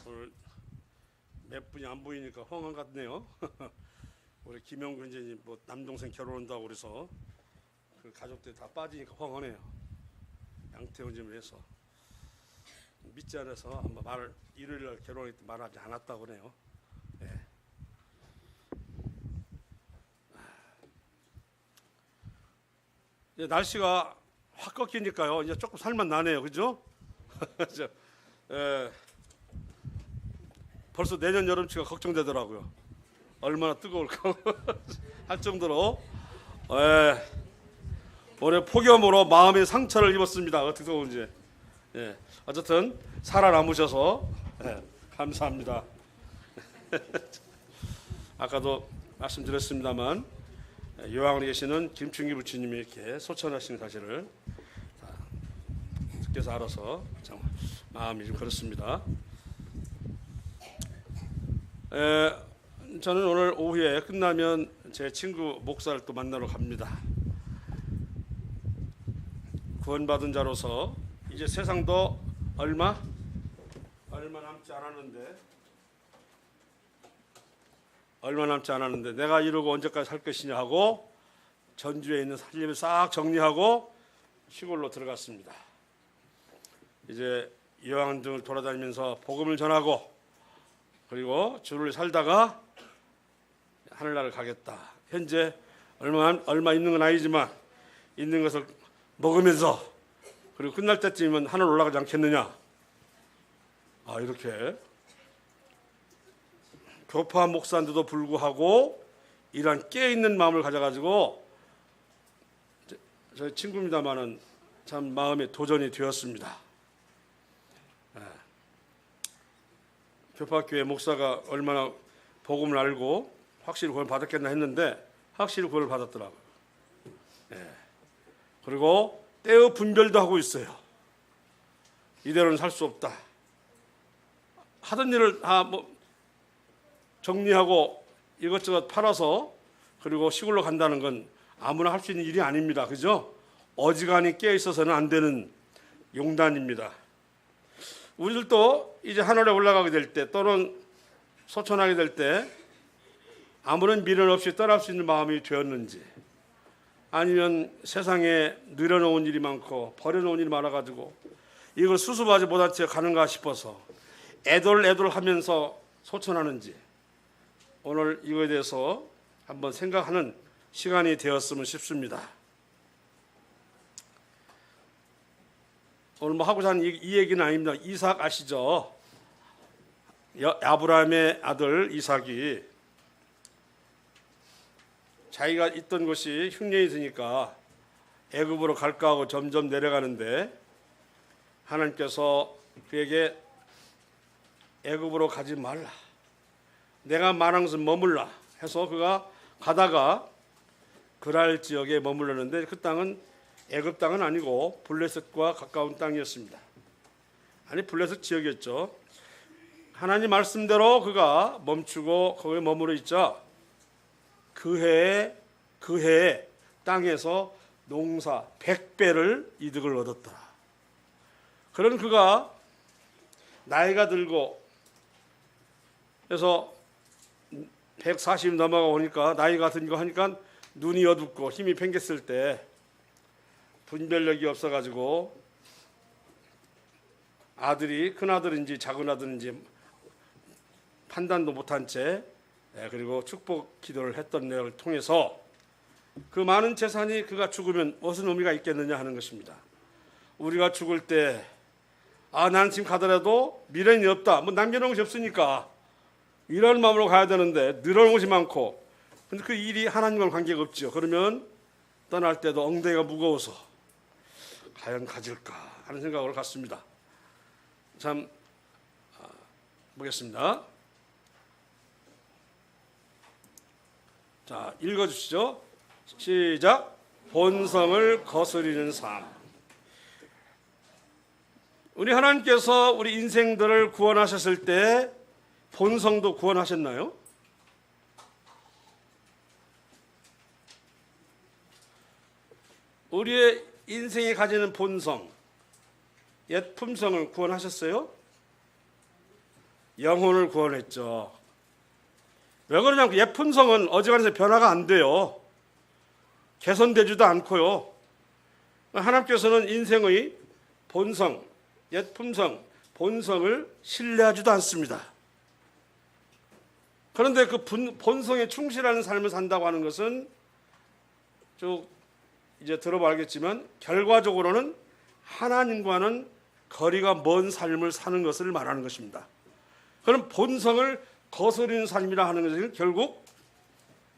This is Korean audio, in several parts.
오늘 몇 분이 안 보이니까 황홀 같네요. 우리 김영구 형제님 뭐 남동생 결혼한다고 그래서 그 가족들 다 빠지니까 황홀해요. 양태훈 좀 해서 믿지 않아서 한번 말을 일요일날 결혼했을 때 말하지 않았다고 그래요. 예. 이제 날씨가 확 꺾이니까요. 이제 조금 살만 나네요, 그죠? 예. 벌써 내년 여름치가 걱정되더라고요. 얼마나 뜨거울까 할 정도로 올해 폭염으로 마음의 상처를 입었습니다. 어떻게 더운지. 예. 어쨌든 살아남으셔서 감사합니다. 아까도 말씀드렸습니다만 요양원에 계시는 김충기 부처님이 이렇게 소천하신 사실을 듣께서 알아서 참 마음이 좀 그렇습니다. 저는 오늘 오후에 끝나면 제 친구 목사를 또 만나러 갑니다. 구원받은 자로서 이제 세상도 얼마 남지 않았는데 내가 이러고 언제까지 살 것이냐 하고 전주에 있는 살림을 싹 정리하고 시골로 들어갔습니다. 이제 요양원 등을 돌아다니면서 복음을 전하고 그리고 주를 살다가 하늘나라를 가겠다. 현재 얼마 있는 건 아니지만 있는 것을 먹으면서 그리고 끝날 때쯤이면 하늘 올라가지 않겠느냐. 이렇게 교파한 목사인데도 불구하고 이런 깨어있는 마음을 가져가지고 저희 친구입니다마는 참 마음에 도전이 되었습니다. 교파교회 목사가 얼마나 복음을 알고 확실히 구원을 받았겠나 했는데 확실히 구원을 받았더라고요. 그리고 때의 분별도 하고 있어요. 이대로는 살 수 없다. 하던 일을 다 정리하고 이것저것 팔아서 그리고 시골로 간다는 건 아무나 할 수 있는 일이 아닙니다. 그죠? 어지간히 깨어 있어서는 안 되는 용단입니다. 우리들도 이제 하늘에 올라가게 될 때 또는 소천하게 될 때 아무런 미련 없이 떠날 수 있는 마음이 되었는지 아니면 세상에 늘어놓은 일이 많고 버려놓은 일이 많아가지고 이걸 수습하지 못한 채 가는가 싶어서 애돌하면서 소천하는지 오늘 이거에 대해서 한번 생각하는 시간이 되었으면 싶습니다. 오늘 하고자 하는 이 얘기는 아닙니다. 이삭 아시죠? 아브라함의 아들 이삭이 자기가 있던 곳이 흉년이 드니까 애굽으로 갈까 하고 점점 내려가는데 하나님께서 그에게 애굽으로 가지 말라. 내가 말한 것은 머물라 해서 그가 가다가 그랄 지역에 머물렀는데 그 땅은 애굽 땅은 아니고 블레셋과 가까운 땅이었습니다. 블레셋 지역이었죠. 하나님 말씀대로 그가 멈추고 거기에 머무르 있자 그 해에 땅에서 농사 100배를 이득을 얻었더라. 그런 그가 나이가 들고 그래서 140 넘어가 오니까 나이가 든 거 하니까 눈이 어둡고 힘이 팽겼을 때 분별력이 없어가지고 아들이 큰아들인지 작은아들인지 판단도 못한 채 그리고 축복 기도를 했던 내용을 통해서 그 많은 재산이 그가 죽으면 무슨 의미가 있겠느냐 하는 것입니다. 우리가 죽을 때 나는 지금 가더라도 미련이 없다. 남겨놓은 것이 없으니까 이런 마음으로 가야 되는데 늘어놓은 것이 많고 근데 그 일이 하나님과는 관계가 없죠. 그러면 떠날 때도 엉덩이가 무거워서 과연 가질까 하는 생각으로 갔습니다. 참 보겠습니다. 자, 읽어주시죠. 시작. 본성을 거스리는 삶. 우리 하나님께서 우리 인생들을 구원하셨을 때 본성도 구원하셨나요? 우리의 인생이 가지는 본성, 옛 품성을 구원하셨어요? 영혼을 구원했죠. 왜 그러냐면 옛 품성은 어지간해서 변화가 안 돼요. 개선되지도 않고요. 하나님께서는 인생의 본성, 옛 품성, 본성을 신뢰하지도 않습니다. 그런데 그 본성에 충실하는 삶을 산다고 하는 것은 쭉 이제 들어봐 알겠지만 결과적으로는 하나님과는 거리가 먼 삶을 사는 것을 말하는 것입니다. 그럼 본성을 거스르는 삶이라 하는 것은 결국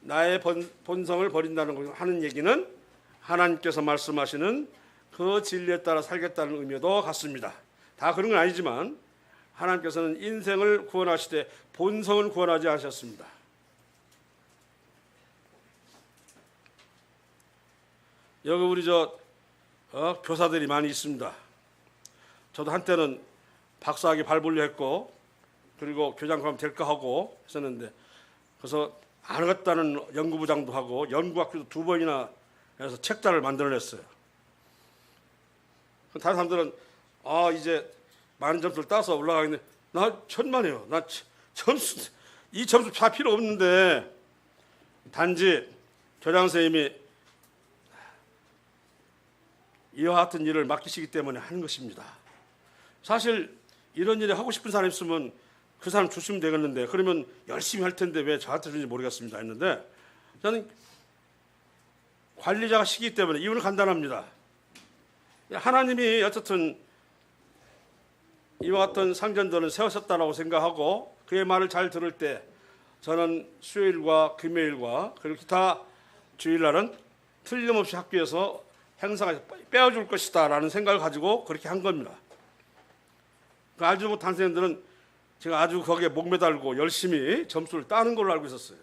나의 본성을 버린다는 하는 얘기는 하나님께서 말씀하시는 그 진리에 따라 살겠다는 의미도 같습니다. 다 그런 건 아니지만 하나님께서는 인생을 구원하시되 본성을 구원하지 않으셨습니다. 여기 우리 교사들이 많이 있습니다. 저도 한때는 박사학위 밟으려 했고 그리고 교장 가면 될까 하고 했었는데 그래서 안 하겠다는 연구부장도 하고 연구학교도 2번이나 해서 책자를 만들어냈어요. 다른 사람들은 이제 많은 점수를 따서 올라가겠네. 나 천만에요. 나 이 점수 다 필요 없는데 단지 교장 선생님이 이와 같은 일을 맡기시기 때문에 하는 것입니다. 사실 이런 일을 하고 싶은 사람 있으면 그 사람 주시면 되겠는데 그러면 열심히 할 텐데 왜 저한테 주는지 모르겠습니다 했는데 저는 관리자가 시기 때문에 이유는 간단합니다. 하나님이 어쨌든 이와 같은 상전들은 세우셨다라고 생각하고 그의 말을 잘 들을 때 저는 수요일과 금요일과 그리고 기타 주일날은 틀림없이 학교에서 행사가 빼어줄 것이다 라는 생각을 가지고 그렇게 한 겁니다. 알지 못한 선생님들은 제가 아주 거기에 목매달고 열심히 점수를 따는 걸로 알고 있었어요.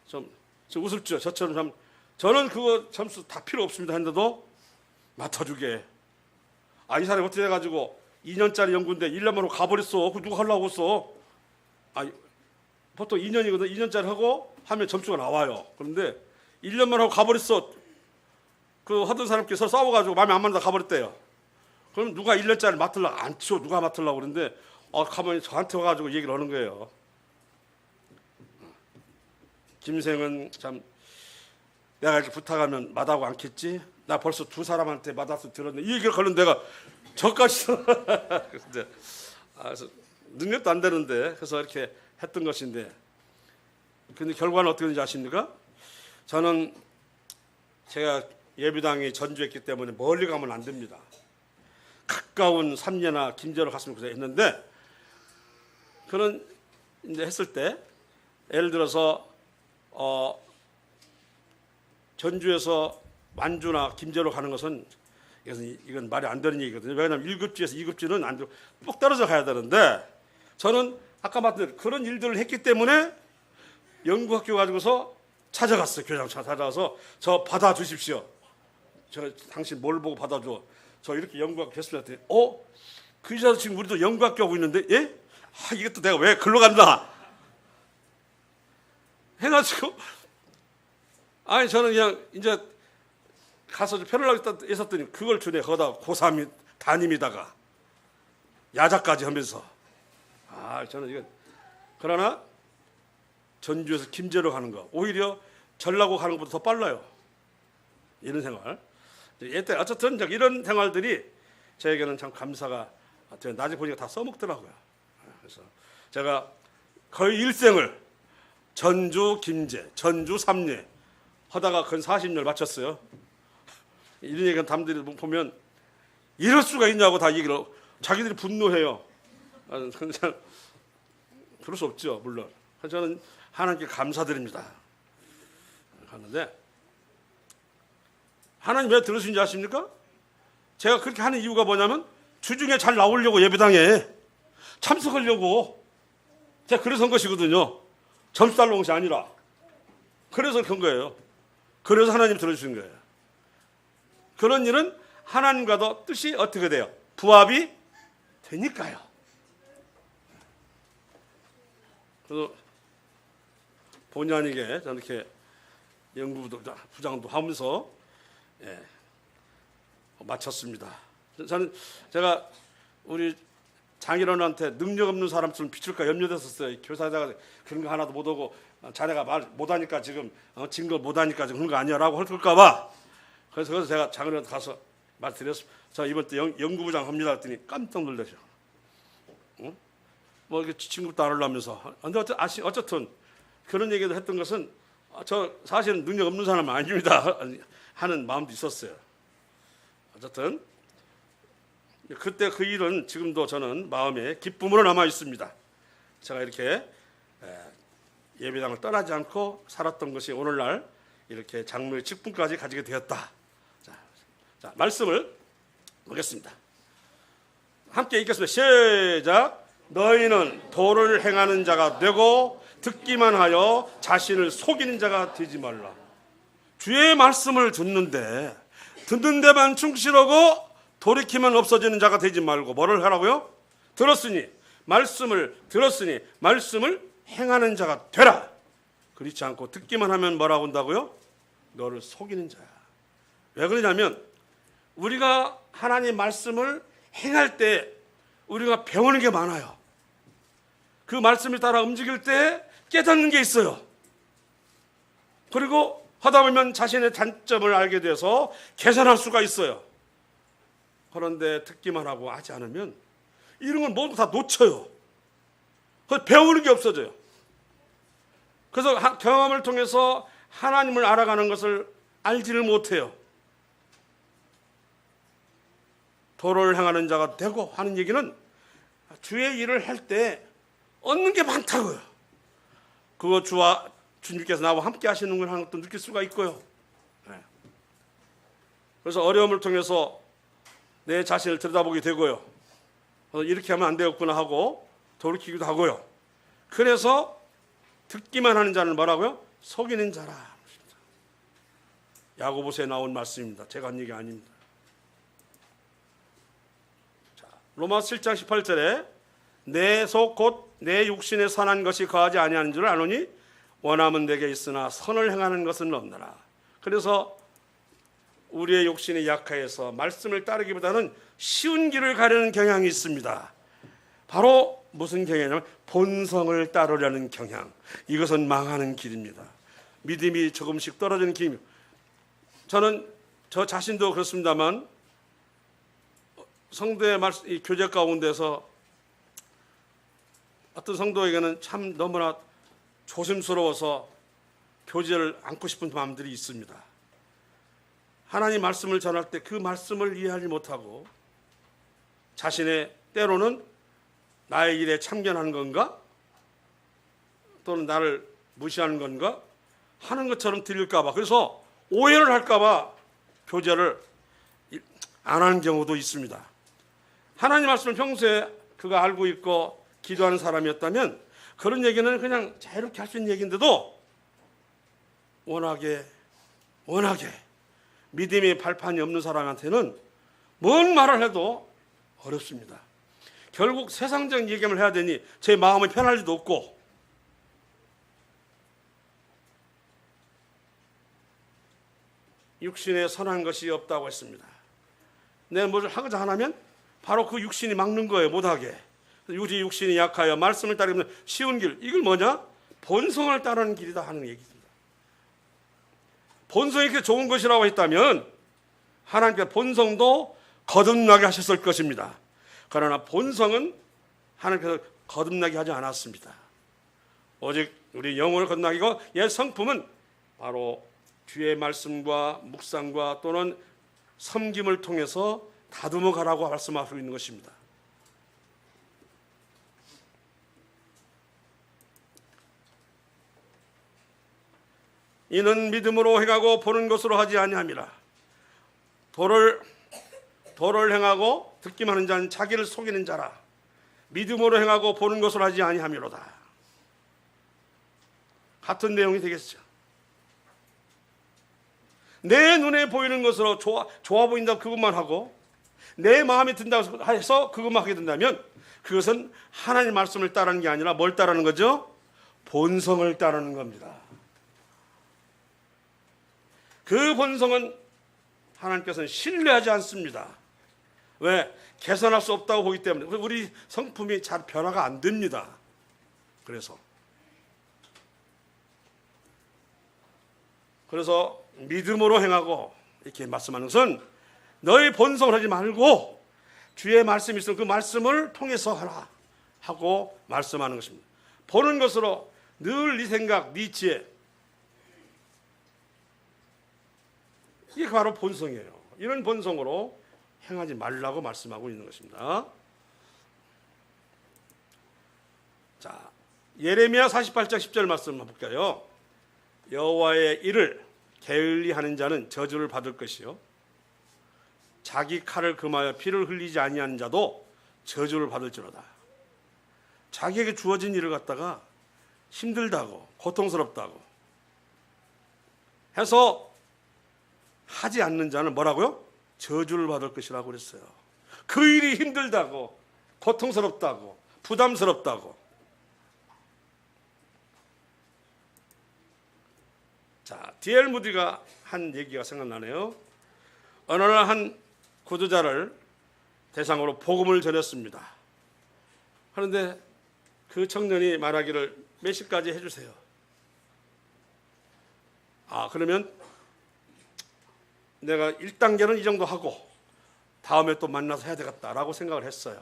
좀 우습죠. 저처럼 저는 그거 점수 다 필요 없습니다 했는데도 맡아주게. 이 사람이 어떻게 해가지고 2년짜리 연구인데 1년만으로 가버렸어. 그거 누가 하려고 했어. 보통 2년이거든. 2년짜리 하고 하면 점수가 나와요. 그런데 1년만 하고 가버렸어. 그 하던 사람께서 싸워가지고 마음에 안 맞는다 가버렸대요. 그럼 누가 1년짜리 맡으려고 안 치워. 누가 맡으려고 그러는데 가만히 저한테 와가지고 얘기를 하는 거예요. 김생은 참 내가 이렇게 부탁하면 마다하고 않겠지? 나 벌써 2 사람한테 마다서 들었는데 이 얘기를 걸는 내가 저까지 그래서 능력도 안 되는데 그래서 이렇게 했던 것인데 근데 결과는 어떻게 되는지 아십니까? 저는 제가 예비당이 전주했기 때문에 멀리 가면 안 됩니다. 가까운 삼례나 김제로 갔으면 그래서 했는데 그런 이제 했을 때 예를 들어서 전주에서 완주나 김제로 가는 것은 이건 말이 안 되는 얘기거든요. 왜냐하면 1급지에서 2급지는 안 되고 뚝 떨어져 가야 되는데 저는 아까 말했던 그런 일들을 했기 때문에 연구학교 가지고서 찾아갔어요. 교장 찾아가서 저 받아주십시오. 저 당신 뭘 보고 받아줘. 저 이렇게 연구학교 했습니다. 그 여자도 지금 우리도 연구학교 하고 있는데 예? 이것도 내가 왜 글로 간다 해가지고 저는 그냥 이제 가서 편하려고 했었더니 그걸 주네. 거기다 고3 담임이다가 야자까지 하면서 저는 이거 그러나 전주에서 김제로 가는 거 오히려 전라고 가는 것보다 더 빨라요. 이런 생활. 어쨌든 이런 생활들이 저에게는 참 감사가 나중에 보니까 다 써먹더라고요. 그래서 제가 거의 일생을 전주 김제, 전주 삼례 하다가 근 40년을 마쳤어요. 이런 얘기는 남들이 보면 이럴 수가 있냐고 다 얘기를 자기들이 분노해요. 그냥 그럴 수 없죠. 물론 저는 하나님께 감사드립니다. 하는데 하나님 왜 들으신지 아십니까? 제가 그렇게 하는 이유가 뭐냐면 주중에 잘 나오려고 예배당에 참석하려고 제가 그래서 한 것이거든요. 점수 달러 온 것이 아니라 그래서 그런 거예요. 그래서 하나님 들어주신 거예요. 그런 일은 하나님과도 뜻이 어떻게 돼요? 부합이 되니까요. 그래서 본의 아니게 저는 이렇게 연구부장도 하면서 마쳤습니다. 제가 우리 장인어른한테 능력 없는 사람처럼 비출까 염려됐었어요. 교사자가 그런 거 하나도 못 하고 자네가 말 못하니까 지금 증거 못하니까 지금 그런 거 아니야라고 할 까 봐. 그래서 제가 장인어른한테 가서 말드렸습니다. 저 이번 때 연구부장 합니다 했더니 깜짝 놀라셔. 응? 뭐 이렇게 친구도 안 하려면서. 근데 어쨌든 그런 얘기를 했던 것은 저 사실은 능력 없는 사람은 아닙니다 하는 마음도 있었어요. 어쨌든 그때 그 일은 지금도 저는 마음에 기쁨으로 남아 있습니다. 제가 이렇게 예배당을 떠나지 않고 살았던 것이 오늘날 이렇게 장로의 직분까지 가지게 되었다. 자, 말씀을 보겠습니다. 함께 읽겠습니다. 시작. 너희는 도를 행하는 자가 되고 듣기만 하여 자신을 속이는 자가 되지 말라. 주의 말씀을 듣는데 듣는 데만 충실하고 돌이키면 없어지는 자가 되지 말고 뭐를 하라고요? 말씀을 들었으니 말씀을 행하는 자가 되라. 그렇지 않고 듣기만 하면 뭐라고 한다고요? 너를 속이는 자야. 왜 그러냐면 우리가 하나님 말씀을 행할 때 우리가 배우는 게 많아요. 그 말씀을 따라 움직일 때 깨닫는 게 있어요. 그리고 하다 보면 자신의 단점을 알게 돼서 개선할 수가 있어요. 그런데 듣기만 하고 하지 않으면 이런 건 모두 다 놓쳐요. 그래서 배우는 게 없어져요. 그래서 경험을 통해서 하나님을 알아가는 것을 알지를 못해요. 도를 행하는 자가 되고 하는 얘기는 주의 일을 할 때 얻는 게 많다고요. 그거 주님께서 나와 함께 하시는 걸 하는 것도 느낄 수가 있고요. 그래서 어려움을 통해서 내 자신을 들여다보게 되고요. 이렇게 하면 안 되겠구나 하고 돌이키기도 하고요. 그래서 듣기만 하는 자는 뭐라고요? 속이는 자라. 야고보서에 나온 말씀입니다. 제가 한 얘기 아닙니다. 자, 로마서 7장 18절에 내 속 곧 내 육신에 선한 것이 거하지 아니하는 줄 아노니 원함은 내게 있으나 선을 행하는 것은 없느라. 그래서 우리의 욕심이 약하여서 말씀을 따르기보다는 쉬운 길을 가려는 경향이 있습니다. 바로 무슨 경향이냐면 본성을 따르려는 경향. 이것은 망하는 길입니다. 믿음이 조금씩 떨어지는 길입니다. 저는 저 자신도 그렇습니다만 성도의 교제 가운데서 어떤 성도에게는 참 너무나 조심스러워서 교제를 않고 싶은 마음들이 있습니다. 하나님 말씀을 전할 때 그 말씀을 이해하지 못하고 자신의 때로는 나의 일에 참견하는 건가? 또는 나를 무시하는 건가? 하는 것처럼 들릴까 봐. 그래서 오해를 할까 봐 교제를 안 하는 경우도 있습니다. 하나님 말씀을 평소에 그가 알고 있고 기도하는 사람이었다면 그런 얘기는 그냥 자유롭게 할 수 있는 얘기인데도 워낙에 믿음의 발판이 없는 사람한테는 뭔 말을 해도 어렵습니다. 결국 세상적인 얘기를 해야 되니 제 마음이 편할 리도 없고 육신에 선한 것이 없다고 했습니다. 내가 뭘 하고자 하면 바로 그 육신이 막는 거예요. 못하게. 우리 육신이 약하여 말씀을 따르면 쉬운 길. 이걸 뭐냐? 본성을 따르는 길이다 하는 얘기입니다. 본성이 이렇게 좋은 것이라고 했다면 하나님께서 본성도 거듭나게 하셨을 것입니다. 그러나 본성은 하나님께서 거듭나게 하지 않았습니다. 오직 우리 영혼을 거듭나게 하고 옛 성품은 바로 주의 말씀과 묵상과 또는 섬김을 통해서 다듬어 가라고 말씀하고 있는 것입니다. 이는 믿음으로 행하고 보는 것으로 하지 아니함이라. 도를 행하고 듣기만 하는 자는 자기를 속이는 자라. 믿음으로 행하고 보는 것으로 하지 아니함이로다. 같은 내용이 되겠죠. 내 눈에 보이는 것으로 좋아 보인다고 그것만 하고 내 마음에 든다고 해서 그것만 하게 된다면 그것은 하나님 말씀을 따르는 게 아니라 뭘 따르는 거죠? 본성을 따르는 겁니다. 그 본성은 하나님께서는 신뢰하지 않습니다. 왜? 개선할 수 없다고 보기 때문에. 우리 성품이 잘 변화가 안 됩니다. 그래서 믿음으로 행하고 이렇게 말씀하는 것은 너희 본성을 하지 말고 주의 말씀이 있으면 그 말씀을 통해서 하라 하고 말씀하는 것입니다. 보는 것으로 늘 네 생각, 네 지혜, 이게 바로 본성이에요. 이런 본성으로 행하지 말라고 말씀하고 있는 것입니다. 자, 예레미야 48장 10절 말씀 한번 볼까요? 여호와의 일을 게을리 하는 자는 저주를 받을 것이요 자기 칼을 금하여 피를 흘리지 아니하는 자도 저주를 받을지로다. 자기에게 주어진 일을 갖다가 힘들다고 고통스럽다고 해서 하지 않는 자는 뭐라고요? 저주를 받을 것이라고 그랬어요. 그 일이 힘들다고 고통스럽다고 부담스럽다고. 자, D.L. 무디가 한 얘기가 생각나네요. 어느 날 한 구두자를 대상으로 복음을 전했습니다. 그런데 그 청년이 말하기를 몇 시까지 해주세요. 그러면 내가 1단계는 이 정도 하고 다음에 또 만나서 해야 되겠다라고 생각을 했어요.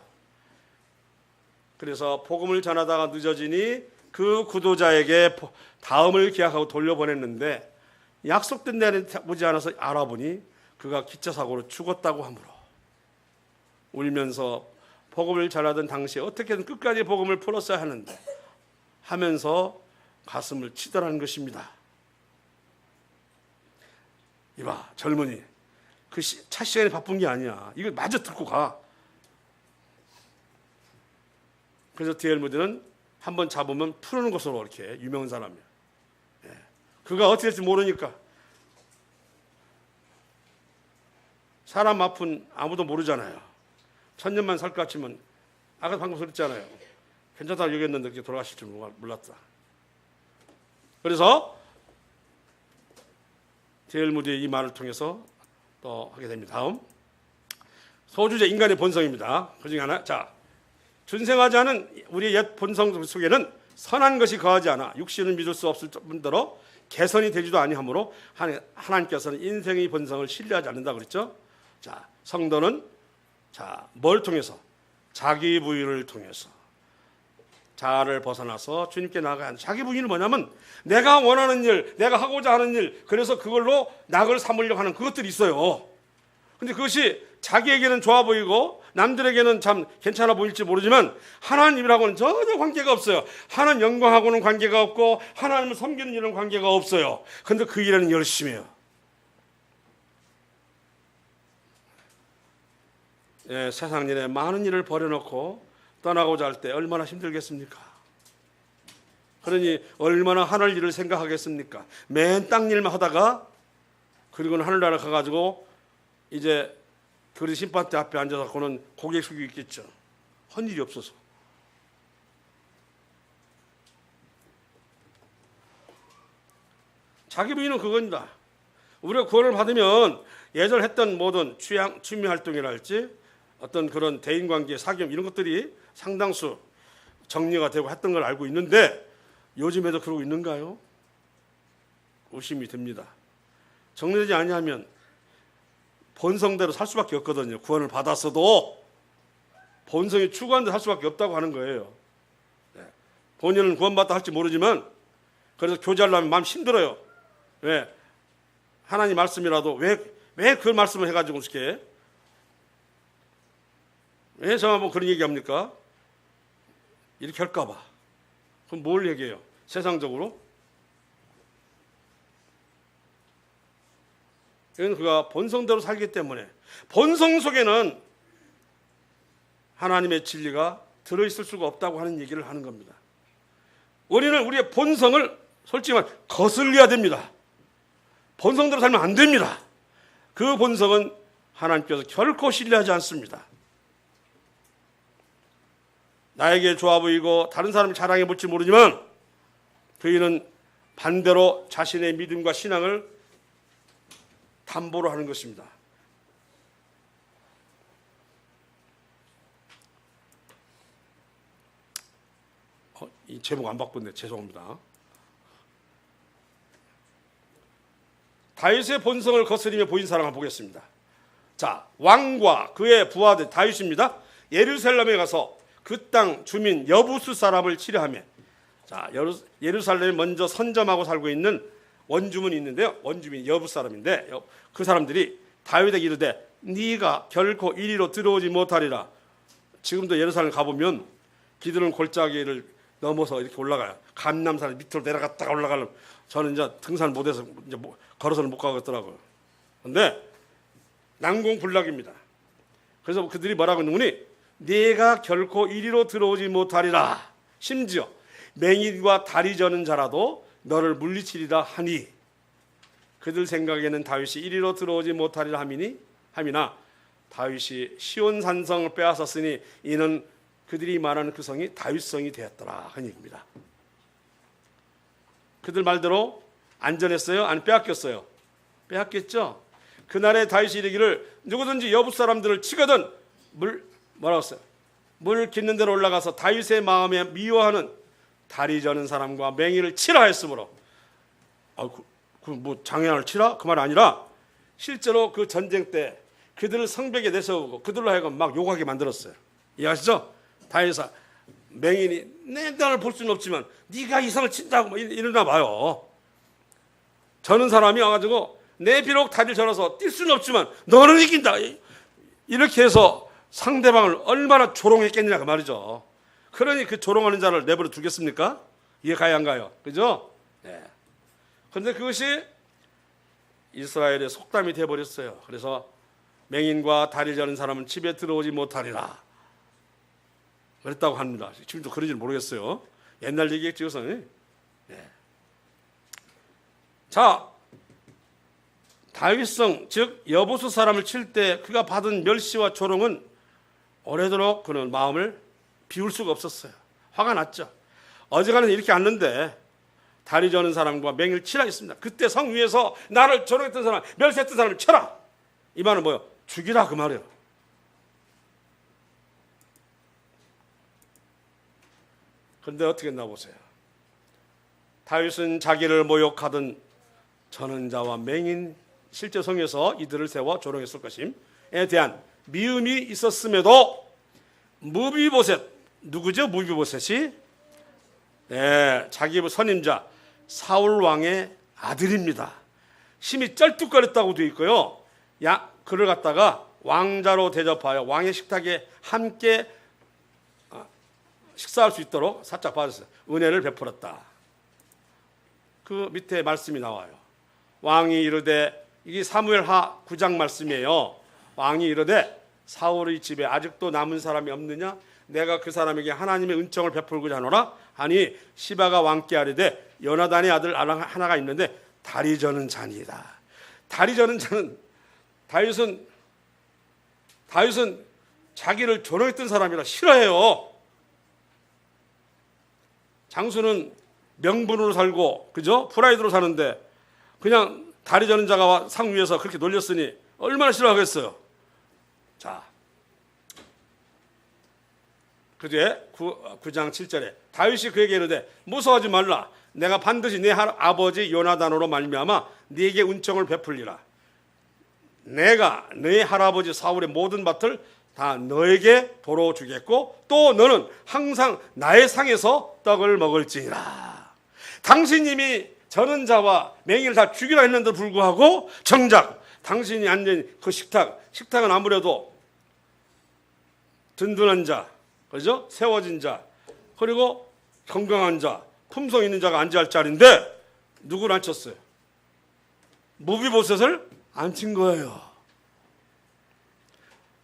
그래서 복음을 전하다가 늦어지니 그 구도자에게 다음을 기약하고 돌려보냈는데 약속된 날에 오지 않아서 알아보니 그가 기차사고로 죽었다고 하므로 울면서 복음을 전하던 당시에 어떻게든 끝까지 복음을 풀었어야 하는데 하면서 가슴을 치더라는 것입니다. 이봐, 젊은이, 그 차 시간이 바쁜 게 아니야. 이거 마저 듣고 가. 그래서 D.L. 무디는 한번 잡으면 푸는 것으로 이렇게 유명한 사람이야. 그가 어떻게 될지 모르니까. 사람 앞은 아무도 모르잖아요. 1000년만 살 것 같으면 아까 방금 그랬잖아요. 괜찮다고 얘기했는데 그렇게 돌아가실 줄 몰랐다. 그래서 D.L. 무디의 이 말을 통해서 또 하게 됩니다. 다음 소주제 인간의 본성입니다. 그중에 하나. 자, 준생하지 않은 우리의 옛 본성 속에는 선한 것이 거하지 않아 육신은 믿을 수 없을 뿐더러 개선이 되지도 아니하므로 하나님께서는 인생의 본성을 신뢰하지 않는다 그랬죠. 자, 성도는 뭘 통해서? 자기 부인을 통해서 자아를 벗어나서 주님께 나아가야 한다. 자기 부인은 뭐냐면 내가 원하는 일, 내가 하고자 하는 일, 그래서 그걸로 낙을 삼으려고 하는 그것들이 있어요. 근데 그것이 자기에게는 좋아 보이고 남들에게는 참 괜찮아 보일지 모르지만 하나님이라고는 전혀 관계가 없어요. 하나님 영광하고는 관계가 없고 하나님을 섬기는 일은 관계가 없어요. 그런데 그 일에는 열심히 해요. 세상 일에 많은 일을 버려놓고 떠나고자 할 때 얼마나 힘들겠습니까? 그러니 얼마나 하늘 일을 생각하겠습니까? 맨 땅 일만 하다가 그리고는 하늘나라 가가지고 이제 그리 심판대 앞에 앉아서 그는 고개 숙이고 있겠죠. 한 일이 없어서. 자기 부인은 그겁니다. 우리가 구원을 받으면 예전에 했던 모든 취미 활동이랄지 어떤 그런 대인관계, 사귐 이런 것들이 상당수 정리가 되고 했던 걸 알고 있는데 요즘에도 그러고 있는가요? 의심이 듭니다. 정리되지 아니하면 본성대로 살 수밖에 없거든요. 구원을 받았어도 본성이 추구하는 대로 살 수밖에 없다고 하는 거예요. 본인은 구원받다 할지 모르지만 그래서 교제하려면 마음 힘들어요. 왜? 하나님 말씀이라도 왜 그 말씀을 해가지고 이렇게 왜 저하고 그런 얘기합니까? 이렇게 할까 봐. 그럼 뭘 얘기해요? 세상적으로? 이건 그가 본성대로 살기 때문에 본성 속에는 하나님의 진리가 들어있을 수가 없다고 하는 얘기를 하는 겁니다. 우리는 우리의 본성을 솔직히 말해 거슬려야 됩니다. 본성대로 살면 안 됩니다. 그 본성은 하나님께서 결코 신뢰하지 않습니다. 나에게 좋아 보이고 다른 사람을 자랑해 볼지 모르지만 그이는 반대로 자신의 믿음과 신앙을 담보로 하는 것입니다. 이 제목 안 바꿨네. 죄송합니다. 다윗의 본성을 거스리며 보인 사람을 보겠습니다. 자, 왕과 그의 부하들 다윗입니다. 예루살렘에 가서 그 땅 주민 여부수 사람을 치려하며, 자, 예루살렘에 먼저 선점하고 살고 있는 원주민이 있는데요. 원주민 여부수 사람인데 그 사람들이 다윗에게 이르되 네가 결코 이리로 들어오지 못하리라. 지금도 예루살렘 가보면 기드론 골짜기를 넘어서 이렇게 올라가요. 감남산 밑으로 내려갔다가 올라가려면 저는 이제 등산 못해서 이제 걸어서는 못 가겠더라고요. 그런데 난공불락입니다. 그래서 그들이 뭐라고 했느니 네가 결코 이리로 들어오지 못하리라. 심지어 맹인과 다리 저는 자라도 너를 물리치리라 하니, 그들 생각에는 다윗이 이리로 들어오지 못하리라 함이나 다윗이 시온 산성을 빼앗았으니 이는 그들이 말하는 그 성이 다윗성이 되었더라 하는 얘기입니다. 그들 말대로 안전했어요? 아니 빼앗겼어요? 빼앗겼죠. 그날에 다윗이 이르기를 누구든지 여부 사람들을 치거든 뭐라고 했어요? 물 깃는 데로 올라가서 다윗의 마음에 미워하는 다리 저는 사람과 맹인을 치라 했으므로, 뭐 장애인을 치라? 그 말 아니라 실제로 그 전쟁 때 그들을 성벽에 내세우고 그들로 하여금 막 욕하게 만들었어요. 이해하시죠? 다윗이 맹인이 내 나를 볼 수는 없지만 네가 이상을 친다고 뭐 이러나 봐요. 저는 사람이 와가지고 내 비록 다리를 절어서 뛸 수는 없지만 너는 이긴다. 이렇게 해서 상대방을 얼마나 조롱했겠냐 그 말이죠. 그러니 그 조롱하는 자를 내버려 두겠습니까? 이해 가야 안 가요? 그죠? 네. 그런데 그것이 이스라엘의 속담이 되어버렸어요. 그래서 맹인과 다리 저는 사람은 집에 들어오지 못하리라 그랬다고 합니다. 지금도 그런지는 모르겠어요. 옛날 얘기겠죠. 네. 자, 다윗성 즉 여보수 사람을 칠 때 그가 받은 멸시와 조롱은 오래도록 그는 마음을 비울 수가 없었어요. 화가 났죠. 어지간해서 이렇게 앉는데 다리 저는 사람과 맹인을 치라 했습니다. 그때 성 위에서 나를 조롱했던 사람, 멸시했던 사람을 쳐라. 이 말은 뭐예요? 죽이라 그 말이에요. 그런데 어떻게 했나 보세요. 다윗은 자기를 모욕하던 전언자와 맹인, 실제 성에서 이들을 세워 조롱했을 것임에 대한 미움이 있었음에도 무비보셋, 누구죠? 무비보셋이 자기 선임자 사울 왕의 아들입니다. 심히 쩔뚝거렸다고 되어 있고요. 그를 갖다가 왕자로 대접하여 왕의 식탁에 함께 식사할 수 있도록 살짝 받았어요. 은혜를 베풀었다. 그 밑에 말씀이 나와요. 왕이 이르되, 이게 사무엘하 9장 말씀이에요. 왕이 이르되 사울의 집에 아직도 남은 사람이 없느냐? 내가 그 사람에게 하나님의 은총을 베풀고자 하노라 하니 시바가 왕께 아뢰되 요나단의 아들 하나가 있는데 다리 저는 자니이다. 다리 저는 자는 다윗은 자기를 조롱했던 사람이라 싫어해요. 장수는 명분으로 살고 그죠? 프라이드로 사는데 그냥 다리 저는 자가 상 위에서 그렇게 놀렸으니 얼마나 싫어하겠어요. 자, 그제 9장 7절에 다윗이 그에게 이르되 무서워하지 말라. 내가 반드시 내 아버지 요나단으로 말미암아 네게 은총을 베풀리라. 내가 네 할아버지 사울의 모든 밭을 다 너에게 도로 주겠고 또 너는 항상 나의 상에서 떡을 먹을지니라. 당신님이 저는 자와 맹인을 다 죽이라 했는데도 불구하고 정작 당신이 앉은 그 식탁은 아무래도 든든한 자, 그죠? 세워진 자, 그리고 건강한 자, 품성 있는 자가 앉아야 할 자리인데 누구를 앉혔어요? 무비보셋을 앉힌 거예요.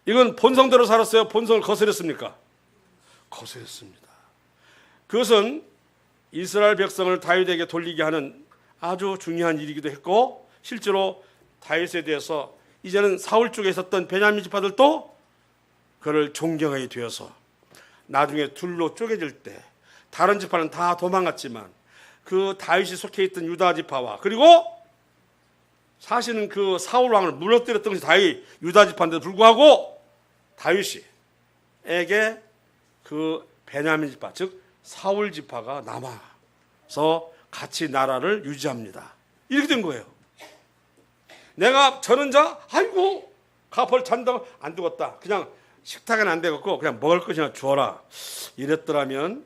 이건 본성대로 살았어요? 본성을 거스렸습니까? 거스렸습니다. 그것은 이스라엘 백성을 다윗에게 돌리게 하는 아주 중요한 일이기도 했고 실제로 다윗에 대해서 이제는 사울 쪽에 있었던 베냐민 지파들도 그를 존경하게 되어서 나중에 둘로 쪼개질 때 다른 지파는 다 도망갔지만 그 다윗이 속해 있던 유다 지파와 그리고 사실은 그 사울 왕을 무너뜨렸던 것이 다윗 유다 지파인데도 불구하고 다윗에게 그 베냐민 지파 즉 사울 지파가 남아서 같이 나라를 유지합니다. 이렇게 된 거예요. 내가 저는 자, 아이고 가벌 잔다고 안 죽었다. 그냥 식탁에는 안 되겠고 그냥 먹을 것이나 주어라. 이랬더라면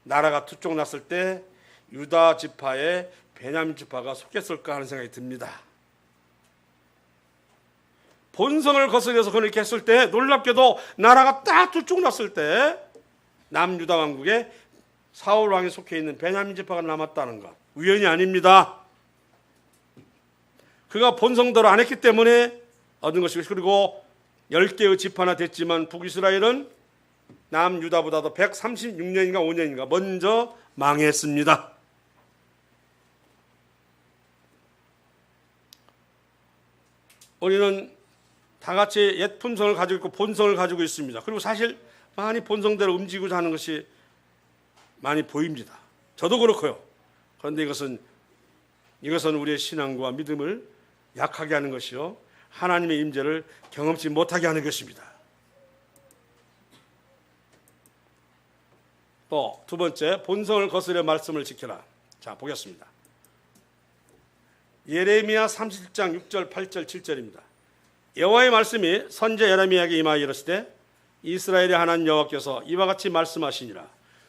나라가 투쪽 났을 때 유다 지파에 베냐민 지파가 속했을까 하는 생각이 듭니다. 본성을 거스려서 그렇게 했을 때 놀랍게도 나라가 딱 투쪽 났을 때 남유다 왕국에 사울 왕이 속해 있는 베냐민 지파가 남았다는 것. 우연이 아닙니다. 그가 본성대로 안 했기 때문에 얻은 것이고, 그리고 10개의 지파나 됐지만 북이스라엘은 남유다보다도 136년인가 5년인가 먼저 망했습니다. 우리는 다 같이 옛 품성을 가지고 있고 본성을 가지고 있습니다. 그리고 사실 많이 본성대로 움직이고자 하는 것이 많이 보입니다. 저도 그렇고요. 그런데 이것은 우리의 신앙과 믿음을 약하게 하는 것이요, 하나님의 임재를 경험치 못하게 하는 것입니다. 또 두 번째, 본성을 거스려 말씀을 지켜라. 자, 보겠습니다. 예레미야 37장 6절 8절 7절입니다. 여호와의 말씀이 선지 예레미야에게 임하여 이르시되 이스라엘의 하나님 여호와께서 이와 같이 말씀하시니라.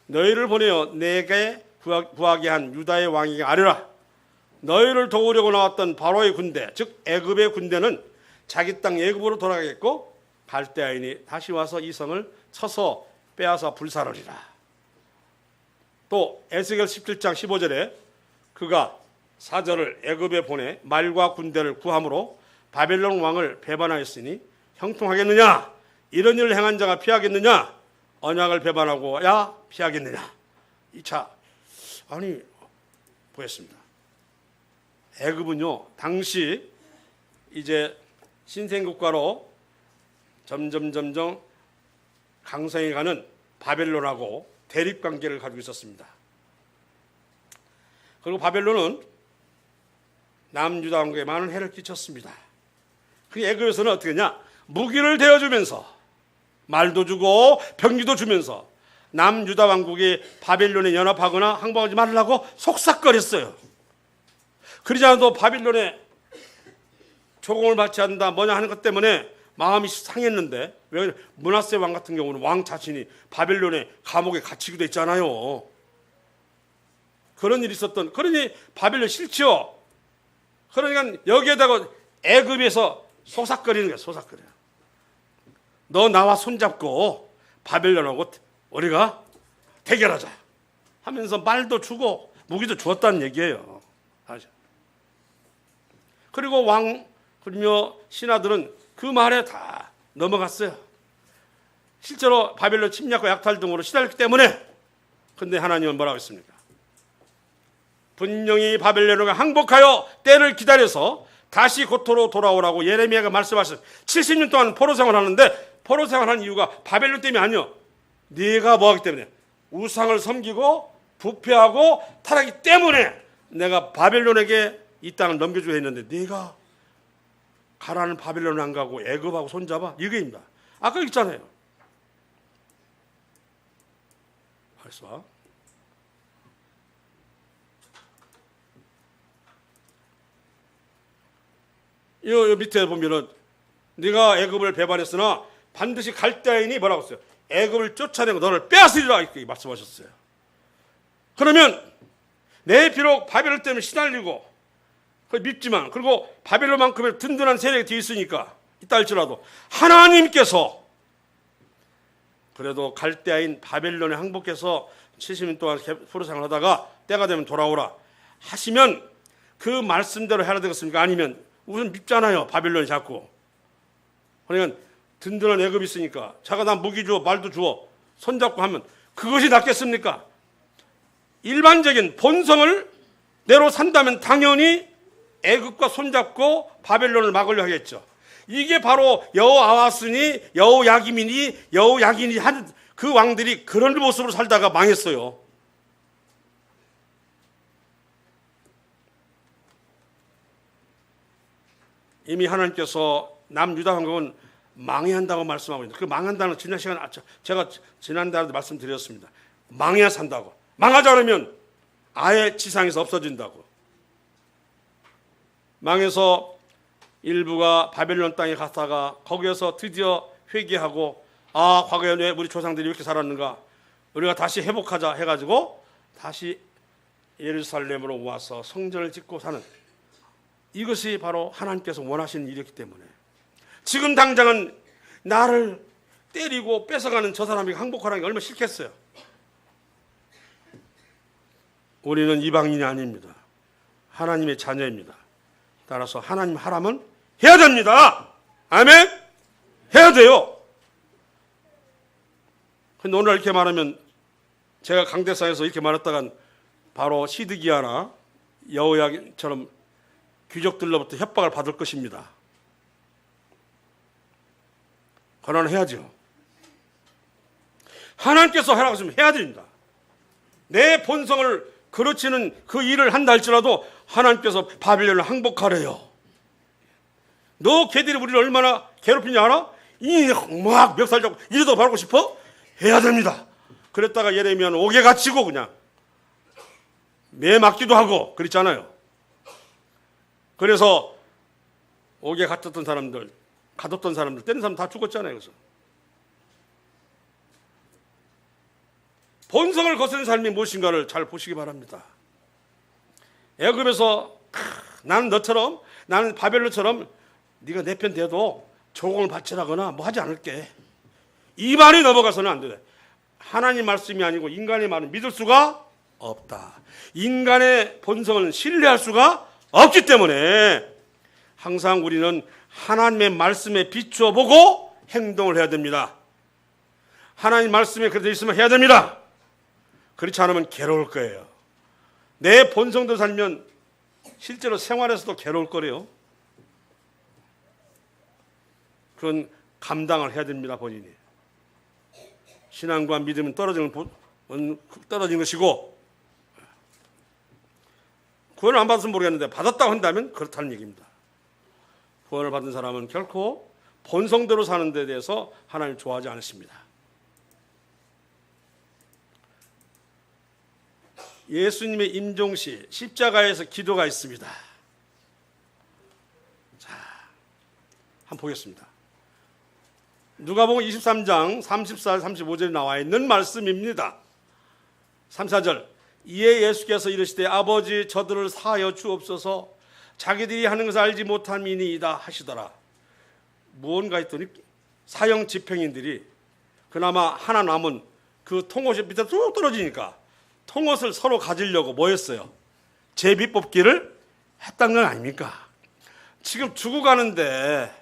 너희를 보내어 내게 구하게 한 유다의 왕에게 아뢰라. 너희를 도우려고 나왔던 바로의 군대, 즉 애굽의 군대는 자기 땅 애굽으로 돌아가겠고 갈대아인이 다시 와서 이 성을 쳐서 빼앗아 불사르리라. 또 에스겔 17장 15절에 그가 사절을 애굽에 보내 말과 군대를 구함으로 바벨론 왕을 배반하였으니 형통하겠느냐? 이런 일을 행한 자가 피하겠느냐? 언약을 배반하고야 피하겠느냐? 이 차, 아니 보겠습니다. 애굽은요, 당시 이제 신생국가로 점점 강성해가는 바벨론하고 대립관계를 가지고 있었습니다. 그리고 바벨론은 남유다 왕국에 많은 해를 끼쳤습니다. 그 애굽에서는 어떻게 했냐? 무기를 대어주면서 말도 주고 병기도 주면서 남유다 왕국이 바벨론에 연합하거나 항복하지 말라고 속삭거렸어요. 그러지 않아도 바빌론에 조공을 받지 않는다 뭐냐 하는 것 때문에 마음이 상했는데, 왜 므낫세 왕 같은 경우는 왕 자신이 바빌론의 감옥에 갇히기도 했잖아요. 그런 일이 있었던, 그러니 바빌론 싫죠. 그러니까 여기에다가 애굽에서 속삭거리는 거야. 속삭거려. 너 나와 손잡고 바빌론하고 우리가 대결하자 하면서 말도 주고 무기도 주었다는 얘기예요. 그리고 왕 그러며 신하들은 그 말에 다 넘어갔어요. 실제로 바벨론 침략과 약탈 등으로 시달렸기 때문에. 근데 하나님은 뭐라고 했습니까? 분명히 바벨론을 항복하여 때를 기다려서 다시 고토로 돌아오라고 예레미야가 말씀하셨어요. 70년 동안 포로 생활하는데, 포로 생활하는 이유가 바벨론 때문이 아니요, 네가 뭐하기 때문에, 우상을 섬기고 부패하고 타락하기 때문에 내가 바벨론에게 이 땅을 넘겨주려 했는데 네가 가라는 바벨론 안 가고 애굽하고 손잡아, 이거입니다. 아까 읽잖아요. 알았어? 이 밑에 보면은 네가 애굽을 배반했으나 반드시 갈대아인이 뭐라고 했어요? 애굽을 쫓아내고 너를 빼앗으리라, 이렇게 말씀하셨어요. 그러면 내 비록 바벨론 때문에 시달리고 밉지만, 그리고 바벨론만큼의 든든한 세력이 뒤에 있으니까 있다 할지라도 하나님께서 그래도 갈대아인 바벨론에 항복해서 70년 동안 포로 생활하다가 때가 되면 돌아오라 하시면 그 말씀대로 해야 되겠습니까? 아니면 우선 밉잖아요, 바벨론이 자꾸. 그러니까 든든한 애굽이 있으니까 자가 나 무기 주어 말도 주어 손잡고 하면 그것이 낫겠습니까? 일반적인 본성을 내로 산다면 당연히 애굽과 손잡고 바벨론을 막으려 하겠죠. 이게 바로 여호아하스니 여호야김이니 여호야긴이 한 그 왕들이 그런 모습으로 살다가 망했어요. 이미 하나님께서 남유다 왕국은 망해야 한다고 말씀하고 있는데, 그 망한다는 지난 시간에 제가 지난달에도 말씀드렸습니다. 망해야 산다고. 망하지 않으면 아예 지상에서 없어진다고. 망해서 일부가 바벨론 땅에 갔다가 거기에서 드디어 회개하고, 아, 과거에 왜 우리 조상들이 이렇게 살았는가, 우리가 다시 회복하자 해가지고 다시 예루살렘으로 와서 성전을 짓고 사는, 이것이 바로 하나님께서 원하시는 일이었기 때문에, 지금 당장은 나를 때리고 뺏어가는 저 사람이 항복하라는 게 얼마나 싫겠어요. 우리는 이방인이 아닙니다. 하나님의 자녀입니다. 따라서 하나님 하라면 해야 됩니다. 아멘? 해야 돼요. 근데 오늘 이렇게 말하면, 제가 강대상에서 이렇게 말했다간 바로 시드기야나 여호야긴처럼 귀족들로부터 협박을 받을 것입니다. 그러나 해야죠. 하나님께서 하라고 하시면 해야 됩니다. 내 본성을 그르치는 그 일을 한다 할지라도 하나님께서 바빌론을 항복하래요. 너 걔들이 우리를 얼마나 괴롭히냐 알아? 막 멱살 잡고 이래도 바르고 싶어? 해야 됩니다. 그랬다가 예레미야는 옥에 갇히고 그냥 매 맞기도 하고 그랬잖아요. 그래서 옥에 갇혔던 사람들, 가뒀던 사람들, 때린 사람 다 죽었잖아요. 그래서 본성을 거스른 삶이 무엇인가를 잘 보시기 바랍니다. 애굽에서 나는 너처럼, 나는 바벨론처럼 네가 내 편 돼도 조공을 바치라거나 뭐 하지 않을게, 이 말이 넘어가서는 안 돼. 하나님 말씀이 아니고 인간의 말은 믿을 수가 없다. 인간의 본성은 신뢰할 수가 없기 때문에 항상 우리는 하나님의 말씀에 비추어 보고 행동을 해야 됩니다. 하나님 말씀에 그래도 있으면 해야 됩니다. 그렇지 않으면 괴로울 거예요. 내 본성대로 살면 실제로 생활에서도 괴로울 거래요. 그건 감당을 해야 됩니다. 본인이. 신앙과 믿음은 떨어지는 것이고, 구원을 안 받았으면 모르겠는데 받았다고 한다면 그렇다는 얘기입니다. 구원을 받은 사람은 결코 본성대로 사는 데 대해서 하나님 좋아하지 않으십니다. 예수님의 임종시 십자가에서 기도가 있습니다. 자, 한번 보겠습니다. 누가복음 23장 34, 35절에 나와 있는 말씀입니다. 3, 4절. 이에 예수께서 이르시되 아버지 저들을 사하여 주옵소서, 자기들이 하는 것을 알지 못함이니이다 하시더라. 무언가 했더니 사형 집행인들이 그나마 하나 남은 그 통옷이 밑에 뚝 떨어지니까 통옷을 서로 가지려고 뭐 했어요? 제비 뽑기를 했던 건 아닙니까? 지금 죽어가는데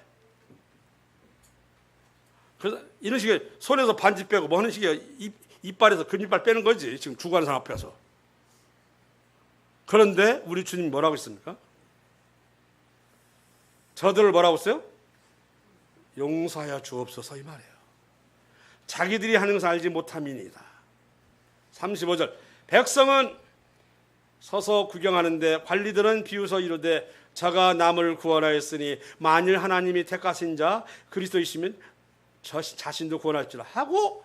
이런 식의 손에서 반지 빼고 뭐 하는 식의 이빨에서 금이빨 빼는 거지, 지금 죽어가는 사람 앞에서. 그런데 우리 주님이 뭐라고 했습니까? 저들을 뭐라고 했어요? 용서하여 주옵소서, 이 말이에요. 자기들이 하는 것을 알지 못함이니이다. 35절. 백성은 서서 구경하는데 관리들은 비웃어 이르되 저가 남을 구원하였으니 만일 하나님이 택하신 자 그리스도이시면 저 자신도 구원할지라 하고,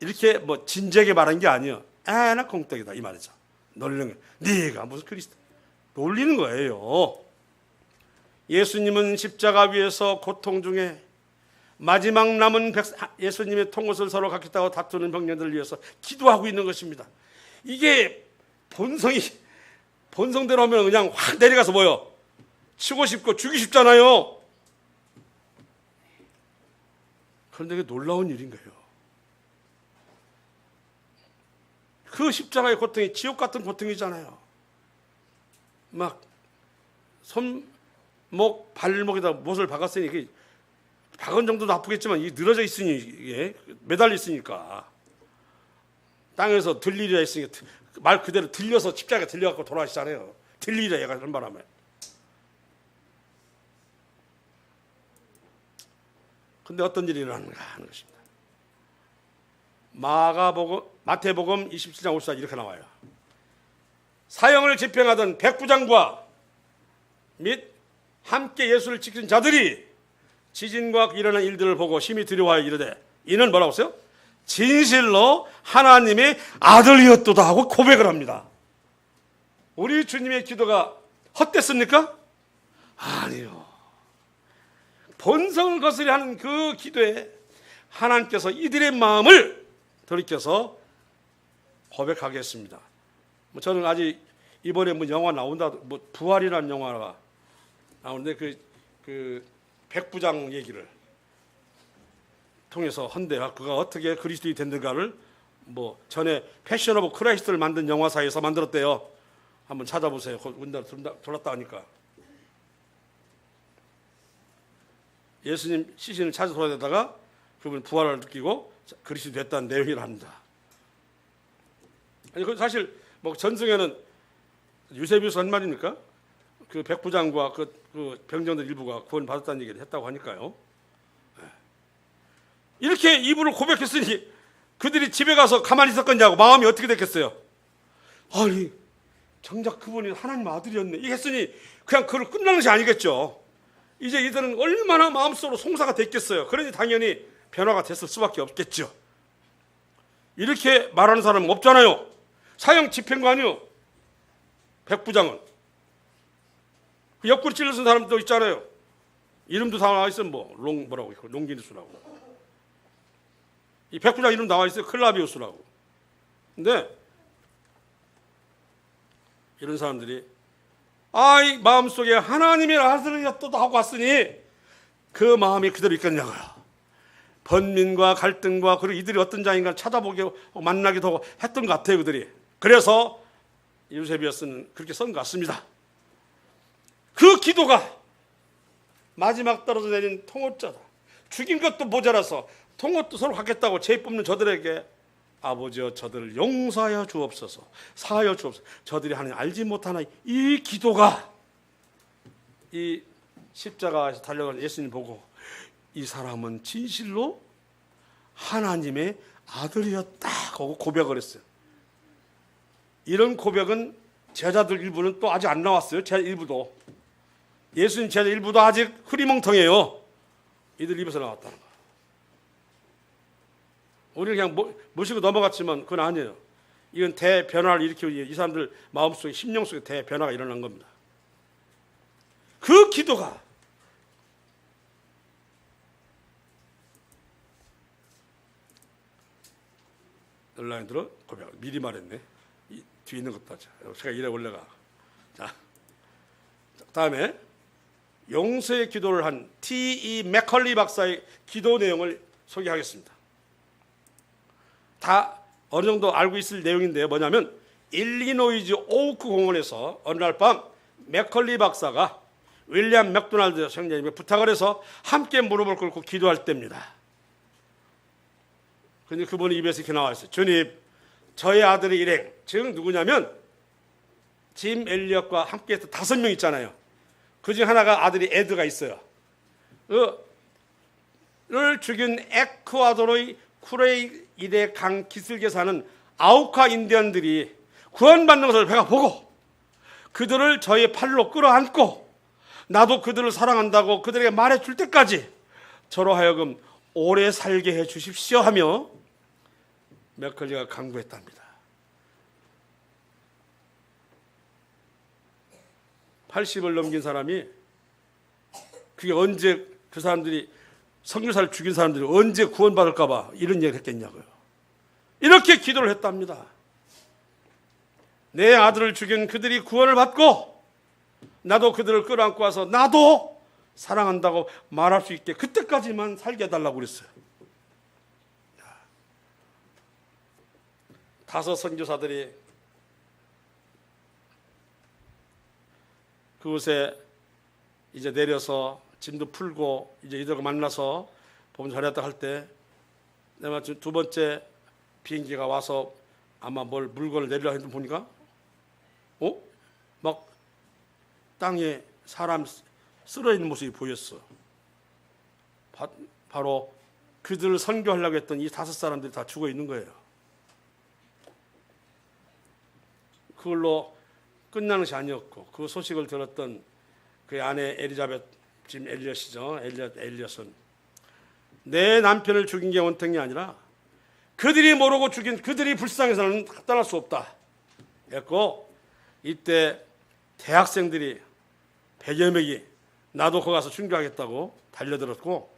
이렇게 뭐 진지하게 말한 게 아니에요. 나 공떡이다 이 말이죠. 놀리는 거예요. 네가 무슨 그리스도, 놀리는 거예요. 예수님은 십자가 위에서 고통 중에 마지막 남은 예수님의 통옷을 서로 갖겠다고 다투는 병력들을 위해서 기도하고 있는 것입니다. 이게 본성대로 하면 그냥 확 내려가서 뭐요? 치고 싶고 죽이고 싶잖아요. 그런데 그게 놀라운 일인 거예요. 그 십자가의 고통이 지옥 같은 고통이잖아요. 막 손목, 발목에다 못을 박았으니 이게 박은 정도도 아프겠지만 이게 늘어져 있으니, 이게 매달려 있으니까 땅에서 들리려 했으니까 말 그대로 들려서 십자가에 들려갖고 돌아가시잖아요. 들리려 얘가 그런 바람에. 근데 어떤 일이 일어나는가 하는 것입니다. 마태복음 27장 54절 이렇게 나와요. 사형을 집행하던 백부장과 및 함께 예수를 지킨 자들이 지진과 일어난 일들을 보고 심히 두려워하여 이르되, 이는 뭐라고 했어요? 진실로 하나님의 아들이었도다 하고 고백을 합니다. 우리 주님의 기도가 헛됐습니까? 아니요. 본성을 거스려 하는 그 기도에 하나님께서 이들의 마음을 돌이켜서 고백하게 했습니다. 저는 아직 이번에 영화 나온다, 부활이라는 영화가 나오는데 그 백부장 얘기를 통해서 헌데야 그가 어떻게 그리스도인이 됐는가를 전에 패션 오브 크라이스트를 만든 영화사에서 만들었대요. 한번 찾아보세요. 우리나라 돌았다 하니까. 예수님 시신을 찾아 돌아다니다가 그분 부활을 느끼고 그리스도 됐다는 내용이라 합니다. 아니, 사실 전승에는 유세비우스 한 말입니까? 그 백부장과 그 병정들 일부가 구원 받았다는 얘기를 했다고 하니까요. 이렇게 이분을 고백했으니 그들이 집에 가서 가만히 있었겠냐고 마음이 어떻게 됐겠어요? 아니, 정작 그분이 하나님 아들이었네. 이게 했으니 그냥 그걸 끝나는 것이 아니겠죠. 이제 이들은 얼마나 마음속으로 송사가 됐겠어요. 그러니 당연히 변화가 됐을 수밖에 없겠죠. 이렇게 말하는 사람은 없잖아요. 사형 집행거 아니요. 백부장은. 그 옆구리 찔러 쓴 사람도 있잖아요. 이름도 다 나와 있어요. 롱기누스라고. 이 백부장 이름 나와 있어요. 클라비우스라고. 근데 이런 사람들이 이 마음속에 하나님의 아들이었다 하고 왔으니 그 마음이 그대로 있겠냐고요. 번민과 갈등과 그리고 이들이 어떤 자인가 찾아보고 만나기도 하고 했던 것 같아요. 그들이. 그래서 유세비우스는 그렇게 쓴 것 같습니다. 그 기도가 마지막 떨어져 내린 통옷자다. 죽인 것도 모자라서 통옷도 서로 갖겠다고 죄 뽑는 저들에게 아버지여 저들을 용서하여 주옵소서, 사하여 주옵소서. 저들이 하나님 알지 못하나. 이 기도가 이 십자가에서 달려간 예수님 보고 이 사람은 진실로 하나님의 아들이었다 하고 고백을 했어요. 이런 고백은 제자들 일부는 또 아직 안 나왔어요. 제자 일부도. 예수님 제자 일부도 아직 흐리멍텅해요. 이들 입에서 나왔다는 거예요. 우리는 그냥 모시고 넘어갔지만 그건 아니에요. 이건 대변화를 일으키기 위해 이 사람들 마음속에 심령 속에 대변화가 일어난 겁니다. 그 기도가 연락이 들어 고백. 미리 말했네. 뒤에 있는 것도 하자. 제가 이래 원래가. 자, 다음에 용서의 기도를 한 T.E. 맥컬리 박사의 기도 내용을 소개하겠습니다. 다 어느 정도 알고 있을 내용인데요. 뭐냐면 일리노이즈 오크 공원에서 어느 날 밤 맥컬리 박사가 윌리엄 맥도날드 성령님에 부탁을 해서 함께 무릎을 꿇고 기도할 때입니다. 그런데 그분의 입에서 이렇게 나와 있어요. 주님, 저의 아들의 일행, 즉 누구냐면 짐 엘리엇과 함께 했던 5명 있잖아요. 그중 하나가 아들이 에드가 있어요. 를 죽인 에쿠아도르의 쿠레이데 강 기슭에 사는 아우카 인디언들이 구원받는 것을 배가 보고 그들을 저의 팔로 끌어안고 나도 그들을 사랑한다고 그들에게 말해줄 때까지 저로 하여금 오래 살게 해 주십시오 하며 맥컬리가 간구했답니다. 80을 넘긴 사람이 그게 언제 그 사람들이 선교사를 죽인 사람들이 언제 구원받을까 봐 이런 얘기를 했겠냐고요. 이렇게 기도를 했답니다. 내 아들을 죽인 그들이 구원을 받고 나도 그들을 끌어안고 와서 나도 사랑한다고 말할 수 있게 그때까지만 살게 해달라고 그랬어요. 5 선교사들이 그곳에 이제 내려서 짐도 풀고 이제 이들과 만나서 보면 잘했다 할 때 내가 2번째 비행기가 와서 아마 뭘 물건을 내리려 했는데 보니까 막 땅에 사람 쓰러 있는 모습이 보였어. 바로 그들을 선교하려고 했던 이 5 사람들이 다 죽어 있는 거예요. 그걸로 끝나는 것이 아니었고 그 소식을 들었던 그의 아내 엘리자벳 짐 엘리엇이죠. 엘리엇은 내 남편을 죽인 게 원통이 아니라 그들이 모르고 죽인 그들이 불쌍해서는 떠날 수 없다 했고, 이때 대학생들이 100여 명이 나도 거기 가서 순교하겠다고 달려들었고,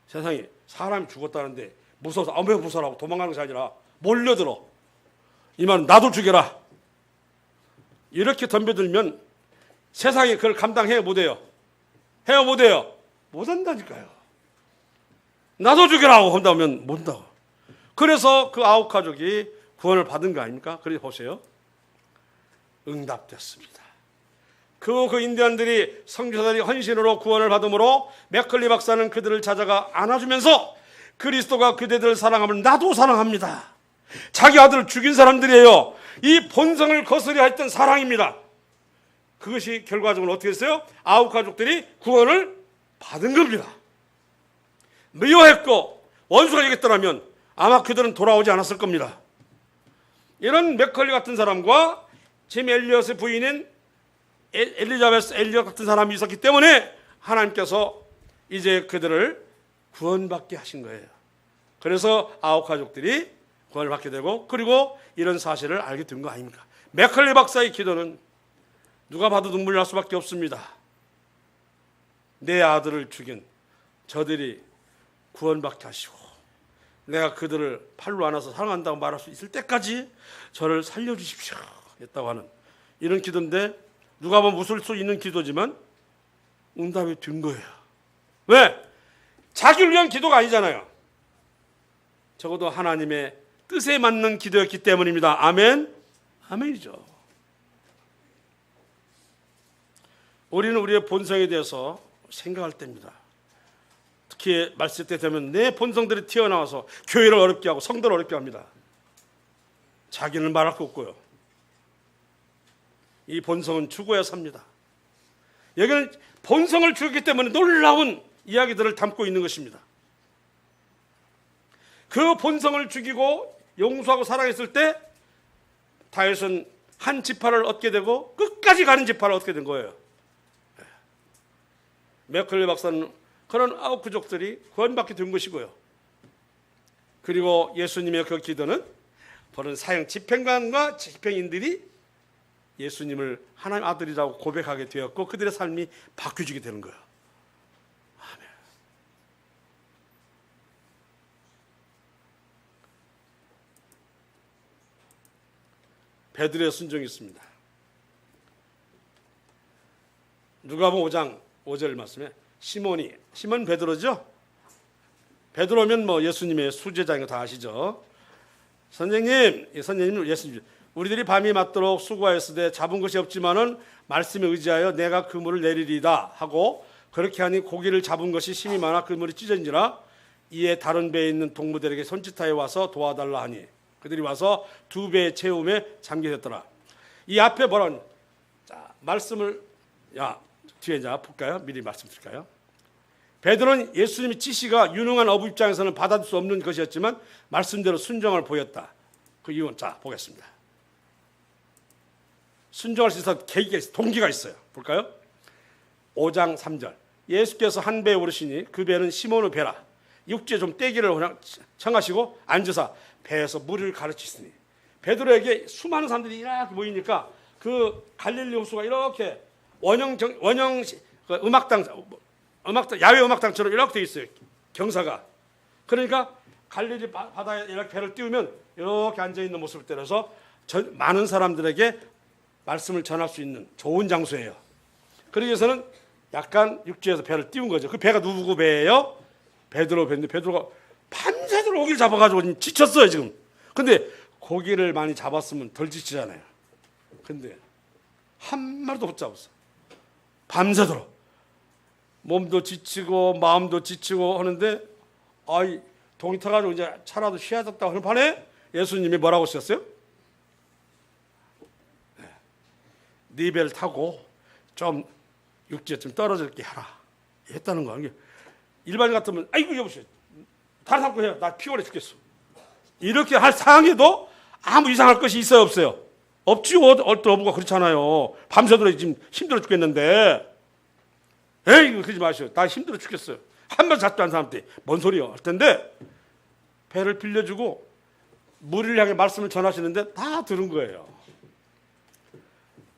세상에 사람이 죽었다는데 무서워서 아무 무서워라고 도망가는 것이 아니라 몰려들어. 이 말은 나도 죽여라. 이렇게 덤벼들면 세상이 그걸 감당해 못해요. 해요 못해요? 못한다니까요. 나도 죽여라고 한다면 못한다고. 그래서 그 9가족이 구원을 받은 거 아닙니까? 그래서 보세요. 응답됐습니다. 그 인디언들이 선교사들이 헌신으로 구원을 받음으로 맥컬리 박사는 그들을 찾아가 안아주면서 그리스도가 그대들을 사랑하면 나도 사랑합니다. 자기 아들을 죽인 사람들이에요. 이 본성을 거스려 했던 사랑입니다. 그것이 결과적으로 어떻게 했어요? 9가족들이 구원을 받은 겁니다. 미워했고 원수가 되겠더라면 아마 그들은 돌아오지 않았을 겁니다. 이런 맥컬리 같은 사람과 짐 엘리엇의 부인인 엘리자베스 엘리엇 같은 사람이 있었기 때문에 하나님께서 이제 그들을 구원받게 하신 거예요. 그래서 9가족들이 구원을 받게 되고, 그리고 이런 사실을 알게 된 거 아닙니까? 맥컬리 박사의 기도는 누가 봐도 눈물 날 수밖에 없습니다. 내 아들을 죽인 저들이 구원받게 하시고 내가 그들을 팔로 안아서 사랑한다고 말할 수 있을 때까지 저를 살려주십시오 했다고 하는 이런 기도인데, 누가 보면 웃을 수 있는 기도지만 응답이 된 거예요. 왜? 자기를 위한 기도가 아니잖아요. 적어도 하나님의 뜻에 맞는 기도였기 때문입니다. 아멘? 아멘이죠. 우리는 우리의 본성에 대해서 생각할 때입니다. 특히 말씀 때 되면 내 본성들이 튀어나와서 교회를 어렵게 하고 성도를 어렵게 합니다. 자기는 말할 거 없고요. 이 본성은 죽어야 삽니다. 여기는 본성을 죽였기 때문에 놀라운 이야기들을 담고 있는 것입니다. 그 본성을 죽이고 용서하고 사랑했을 때 다윗은 한 지파를 얻게 되고 끝까지 가는 지파를 얻게 된 거예요. 맥컬리 박사는 그런 9가족들이 구원받게 된 것이고요. 그리고 예수님의 그 기도는 그런 사형 집행관과 집행인들이 예수님을 하나님 아들이라고 고백하게 되었고 그들의 삶이 바뀌어지게 되는 거예요. 아멘. 베드로의 순종이 있습니다. 누가복음 5장 5절 말씀에 시몬 베드로죠. 베드로면 뭐 예수님의 수제자인 거 다 아시죠. 선생님 예수님, 우리들이 밤이 맞도록 수고하였으되 잡은 것이 없지만은 말씀에 의지하여 내가 그물을 내리리다 하고 그렇게 하니 고기를 잡은 것이 심이 많아 그물이 찢어진지라. 이에 다른 배에 있는 동무들에게 손짓하여 와서 도와달라 하니 그들이 와서 2배의 채움에 잠기셨더라. 이 앞에 뭐라 자 말씀을 뒤에 이제 볼까요? 미리 말씀드릴까요? 베드로는 예수님의 지시가 유능한 어부 입장에서는 받아들일 수 없는 것이었지만 말씀대로 순종을 보였다. 그 이유는 자 보겠습니다. 순종할 수 있어서 계기가 있어요. 동기가 있어요. 볼까요? 5장 3절 예수께서 한 배에 오르시니 그 배는 시몬의 배라. 육지에 좀 떼기를 청하시고 앉으사 배에서 물을 가르치시니 베드로에게 수많은 사람들이 이렇게 모이니까 그 갈릴리 호수가 이렇게 원형 야외 음악당처럼 이렇게 되어 있어요. 경사가. 그러니까 갈릴리 바다에 이렇게 배를 띄우면 이렇게 앉아있는 모습을 때려서 많은 사람들에게 말씀을 전할 수 있는 좋은 장소예요. 그러기 위해서는 약간 육지에서 배를 띄운 거죠. 그 배가 누구 배예요? 베드로 배인데 베드로가 밤새도록 고기를 잡아가지고 지쳤어요 지금. 근데 고기를 많이 잡았으면 덜 지치잖아요. 근데 한 마리도 못 잡았어. 밤새도록 몸도 지치고 마음도 지치고 하는데 동이 타가지고 이제 차라도 쉬어야겠다고 하는 판에 예수님이 뭐라고 하셨어요? 네 배를 타고 좀 육지에 좀 떨어질게 하라 했다는 거. 일반인 같으면 아이고 여보세요 다른 사람 거 해요. 나 피곤해 죽겠어. 이렇게 할 상황에도 아무 이상할 것이 있어요 없어요? 없지요. 어떤 어부가 그렇잖아요. 밤새도록 지금 힘들어 죽겠는데 에이 그러지 마시오. 나 힘들어 죽겠어요. 한 번 잡도 안 사람한테 뭔 소리야 할 텐데 배를 빌려주고 무리를 향해 말씀을 전하시는데 다 들은 거예요.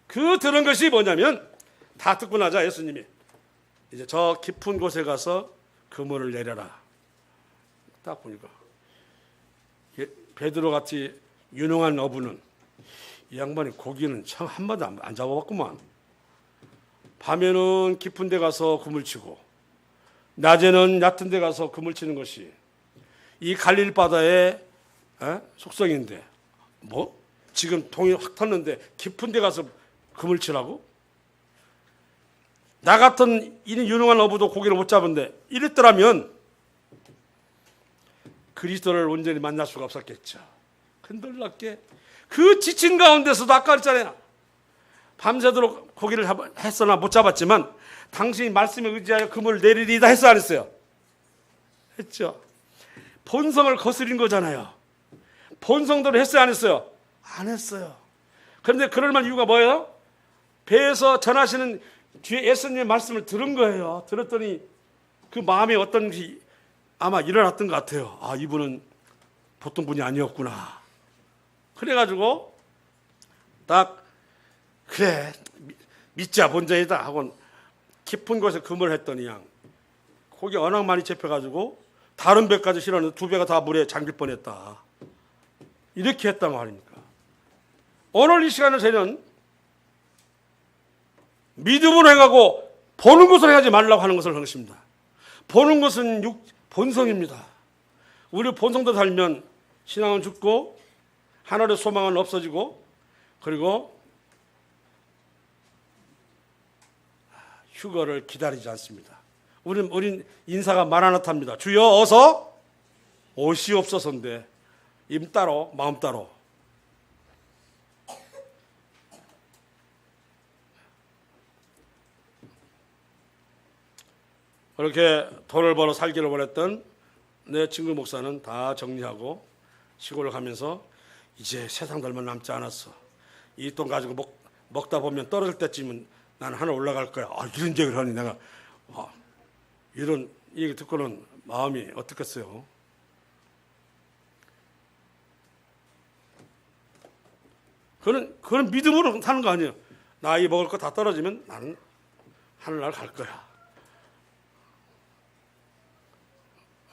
그 들은 것이 뭐냐면 다 듣고 나자 예수님이 이제 저 깊은 곳에 가서 그물을 내려라. 딱 보니까 베드로 같이 유능한 어부는 이 양반이 고기는 참 한 번도 안 잡아봤구만. 밤에는 깊은 데 가서 그물 치고 낮에는 얕은 데 가서 그물 치는 것이 이 갈릴 바다의 속성인데 뭐 지금 동이 확 텄는데 깊은 데 가서 그물 치라고? 나 같은 이 유능한 어부도 고기를 못 잡은데 이랬더라면 그리스도를 온전히 만날 수가 없었겠죠. 흔들났게 그 지친 가운데서도 아까 그랬잖아요. 밤새도록 고기를 했으나 못 잡았지만 당신이 말씀에 의지하여 그물을 내리리다 했어 안 했어요? 했죠. 본성을 거스린 거잖아요. 본성대로 했어요 안 했어요? 안 했어요. 그런데 그럴 만한 이유가 뭐예요? 배에서 전하시는 뒤에 예수님의 말씀을 들은 거예요. 들었더니 그 마음에 어떤 것이 아마 일어났던 것 같아요. 아, 이분은 보통 분이 아니었구나. 그래가지고 딱 그래 믿자 본전이다 하고 깊은 곳에 그물을 했더니 고기 워낙 많이 잡혀가지고 다른 배까지 실었는데 두 배가 다 물에 잠길 뻔했다. 이렇게 했단 말입니까? 오늘 이 시간을 저희는 믿음으로 행하고 보는 것을 행하지 말라고 하는 것을 하는 것입니다. 보는 것은 본성입니다. 우리 본성대로 살면 신앙은 죽고 하늘의 소망은 없어지고 그리고 휴거를 기다리지 않습니다. 우린 인사가 마라나타입니다. 주여 어서 오시옵소서인데 입 따로 마음 따로. 그렇게 돈을 벌어 살기를 원했던 내 친구 목사는 다 정리하고 시골을 가면서 이제 세상 덜마 남지 않았어. 이 돈 가지고 먹다 보면 떨어질 때쯤은 나는 하늘 올라갈 거야. 이런 얘기를 하니 내가 이런 얘기 듣고는 마음이 어떻겠어요? 그는 믿음으로 사는 거 아니에요. 나 이 먹을 거 다 떨어지면 나는 하늘날 갈 거야.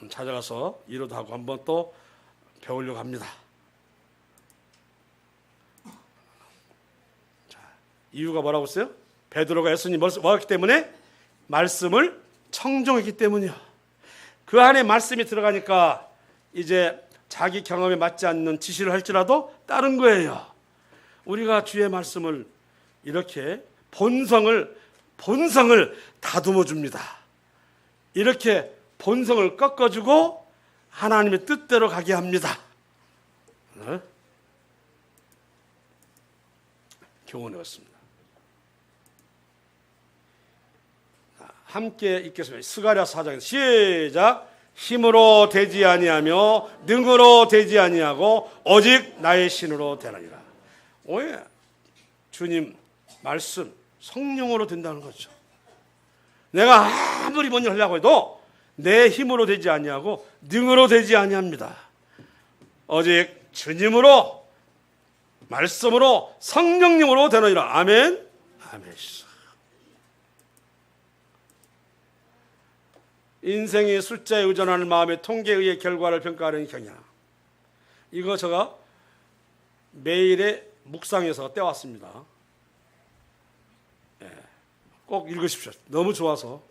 찾아가서 이로도 하고 한번 또 배우려고 합니다. 자, 이유가 뭐라고 했어요? 베드로가 예수님 뭐였기 때문에? 말씀을 청종했기 때문이요. 그 안에 말씀이 들어가니까 이제 자기 경험에 맞지 않는 지시를 할지라도 따른 거예요. 우리가 주의 말씀을 이렇게 본성을 다듬어 줍니다. 이렇게 본성을 꺾어주고 하나님의 뜻대로 가게 합니다. 교훈이었습니다. 함께 읽겠습니다. 스가랴 4장 시작. 힘으로 되지 아니하며 능으로 되지 아니하고 오직 나의 신으로 되느니라. 왜? 주님 말씀 성령으로 된다는 거죠. 내가 아무리 뭔 일 하려고 해도 내 힘으로 되지 아니하고 능으로 되지 아니합니다. 오직 주님으로 말씀으로 성령님으로 되느니라. 아멘. 아멘. 인생이 숫자에 의존하는 마음의 통계에 의해 결과를 평가하는 경향. 이거 제가 매일의 묵상에서 떼왔습니다. 꼭 읽으십시오. 너무 좋아서.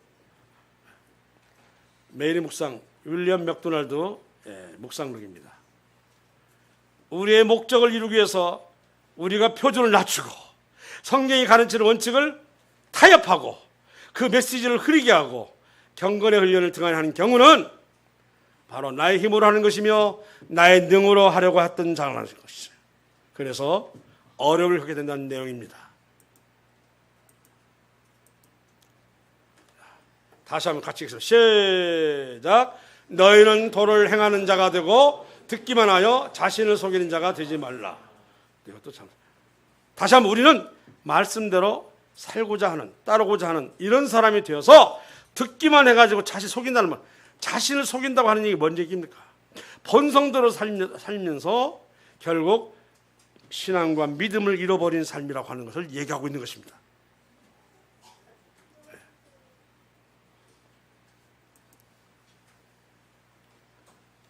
매일의 묵상, 윌리엄 맥도날드 묵상록입니다. 우리의 목적을 이루기 위해서 우리가 표준을 낮추고 성경이 가르치는 원칙을 타협하고 그 메시지를 흐리게 하고 경건의 훈련을 등한하는 경우는 바로 나의 힘으로 하는 것이며 나의 능으로 하려고 했던 장하는 것이죠. 그래서 어려움을 겪게 된다는 내용입니다. 다시 한번 같이 읽겠습니다. 시작. 너희는 도를 행하는 자가 되고 듣기만 하여 자신을 속이는 자가 되지 말라. 이것도 참. 다시 한번 우리는 말씀대로 살고자 하는, 따르고자 하는 이런 사람이 되어서 듣기만 해가지고 자신 속인다는 말. 자신을 속인다고 하는 얘기 뭔 얘기입니까? 본성대로 살면서 결국 신앙과 믿음을 잃어버린 삶이라고 하는 것을 얘기하고 있는 것입니다.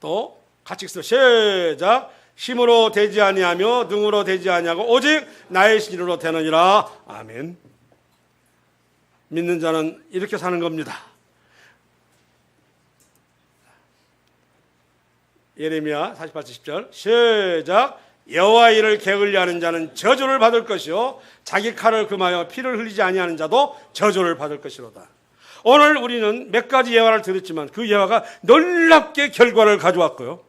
또 같이 읽습니다. 시작. 힘으로 되지 아니하며 능으로 되지 아니하고 오직 나의 신으로 되느니라. 아멘. 믿는 자는 이렇게 사는 겁니다. 예레미야 48장 10절 시작. 여호와 일을 게을리 하는 자는 저주를 받을 것이요 자기 칼을 금하여 피를 흘리지 아니하는 자도 저주를 받을 것이로다. 오늘 우리는 몇 가지 예화를 들었지만 그 예화가 놀랍게 결과를 가져왔고요.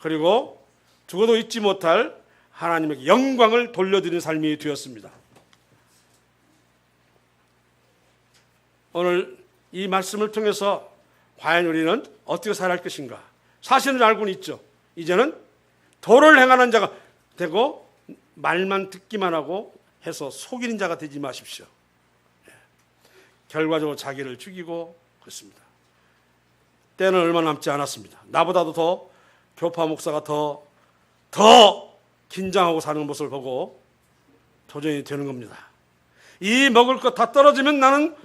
그리고 두고도 잊지 못할 하나님에게 영광을 돌려드리는 삶이 되었습니다. 오늘 이 말씀을 통해서 과연 우리는 어떻게 살아야 할 것인가? 사실은 알고는 있죠. 이제는 도를 행하는 자가 되고 말만 듣기만 하고 해서 속이는 자가 되지 마십시오. 결과적으로 자기를 죽이고 그렇습니다. 때는 얼마 남지 않았습니다. 나보다도 더 교파 목사가 더 긴장하고 사는 모습을 보고 도전이 되는 겁니다. 이 먹을 것 다 떨어지면 나는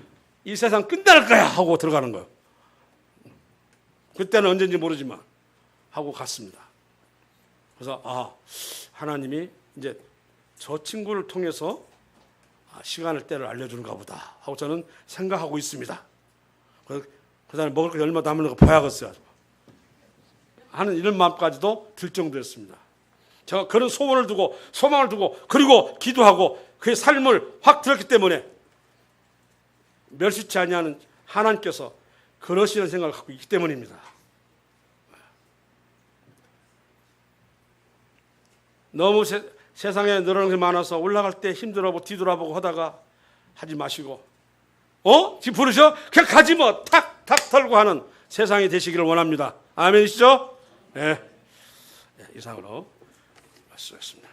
이 세상 끝날 거야 하고 들어가는 거예요. 그때는 언제인지 모르지만 하고 갔습니다. 그래서 하나님이 이제 저 친구를 통해서 시간을 때를 알려주는가 보다 하고 저는 생각하고 있습니다. 그 다음에 먹을 거 얼마 남는 거 봐야겠어요 하는 이런 마음까지도 들 정도였습니다. 제가 그런 소원을 두고 소망을 두고 그리고 기도하고 그의 삶을 확 들었기 때문에 멸시치 아니하는 하나님께서 그러시는 생각을 갖고 있기 때문입니다. 너무 세상에 늘어나는 게 많아서 올라갈 때 힘들어보고 뒤돌아보고 하다가 하지 마시고 지금 부르셔? 그냥 가지 뭐 탁탁 털고 하는 세상이 되시기를 원합니다. 아멘이시죠? 네. 이상으로 말씀드렸습니다.